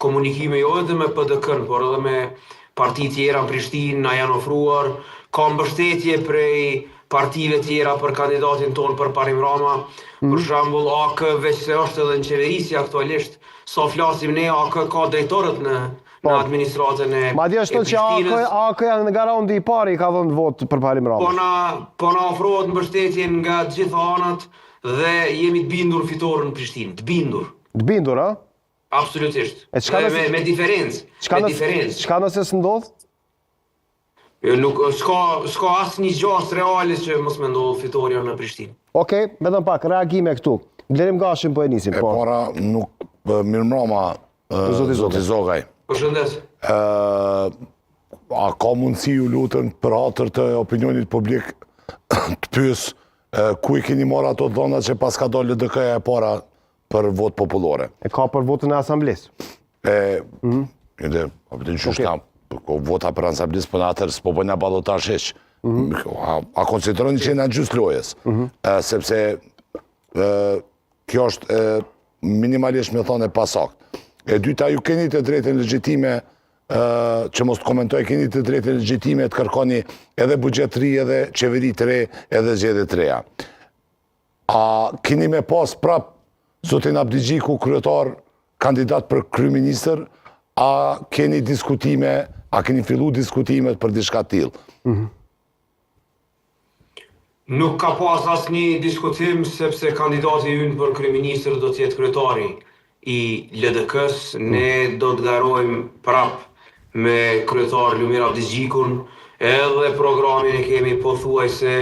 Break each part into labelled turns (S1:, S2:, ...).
S1: komunikime jo edhe me PDK-n, por edhe me parti tjera në Prishtinë, na janë ofruar, ka mbështetje prej partive tjera për kandidatin tonë për Parim Rama. Për shembull, AK veç se është edhe në qeverisje aktualisht, sa flasim ne, AK ka drejtorët në administratën e
S2: Madje ashtu që AK janë në garandi i pari ka dhënë votë për Parim Rama.
S1: Po na ofrohet mbështetje nga të gjitha anët dhe jemi të bindur fitoren në Prishtinë, të bindur.
S2: Të bindur, a?
S1: Absolutisht. Me diferencë.
S2: Çka nëse s'ndodh?
S1: S'ka asë një gjas realis që mos me ndodhë fitoria në Prishtinë.
S2: Okej, vetëm pak, reagime këtu. Blerim Gashin po e nisim.
S3: E para nuk mirëmbrëma Zoti Zogaj.
S1: Përshëndes.
S3: A ka mundësi ju lutën për hatër të opinionit publik të pyes ku i keni marrë ato dhëna që pas ka dalë LDK-ja e para për votë popullore?
S2: E ka për votën e asamblesë.
S3: Vota për ansamblis për në atër s'po bëjna balotash heq. A konsideroni që në gjysë lojës? Sepse kjo është minimalisht me thonë e pasakt. E dyta, ju keni të drejtën legjitime, që mos të komentoj, keni të drejtën legjitime të kërkoni edhe bugjet ri, edhe qeveri të re, edhe zgjedhje të reja. A keni me pas prap zotin Abdi Gjiku, kryetar, kandidat për kryeministër, a keni diskutime, a keni fillu diskutimet për diçka tillë?
S1: Nuk ka pas asnjë diskutim sepse kandidati ynë për kryeministër do të jetë kryetari i LDK-s. Ne do të garojmë prap me kryetar Lumir Abdi Gjikun, edhe programin e kemi pothuajse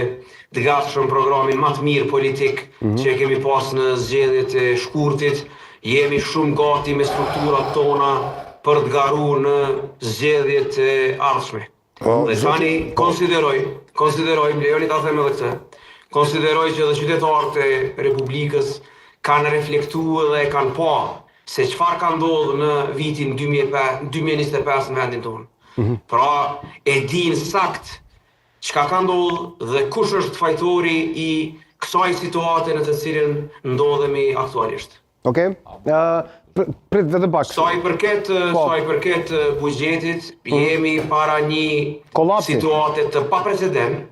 S1: të gatshëm, programin më të mirë politik që kemi pas në zgjedhjet e shkurtit. Jemi shumë gati me strukturat tona për të garu në zgjedhjet e ardhshme. Dhe tani konsideroj, më lejoni ta them edhe këtë, konsideroj që dhe qytetarët e Republikës kanë reflektu dhe kanë pa se çfarë ka ndodhur në vitin 2025 në vendin tonë. Pra, e din sakt çka ka ndodhur dhe kush është fajtori i kësaj situate në të cilën ndodhemi aktualisht.
S2: Okej. Prit vetëm pak.
S1: Sa i përket buxhetit, jemi para një situate të paprecedent.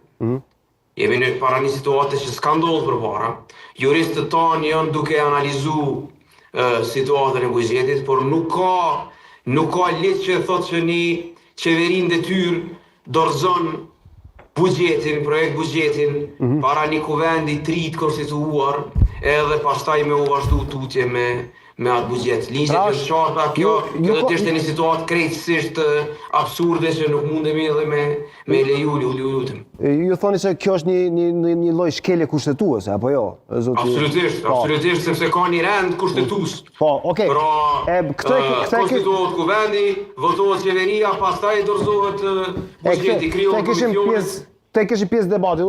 S1: Jemi para një situate që s'ka ndodhur përpara. Juristët tanë janë duke analizuar situatën e buxhetit, por nuk ka ligj që thotë që një qeveri në detyrë dorëzon projekt buxhetin para një kuvendi të ri të konstituuar, edhe pastaj me u vazhdu tutje me atë buxhet. Ligjet është qarta, kjo do të ishte një situatë krejtësisht absurde që nuk mundemi edhe me leju lutem.
S2: Ju thoni se kjo është një lloj shkelje kushtetuese apo jo?
S1: Absolutisht, sepse ka një rend kushtetues.
S2: Po, okay.
S1: Pra, konstituohet kuvendi, votohet qeveria, pastaj dorëzohet buxheti, krijohet komisione.
S2: Te kishim pjesë debatit.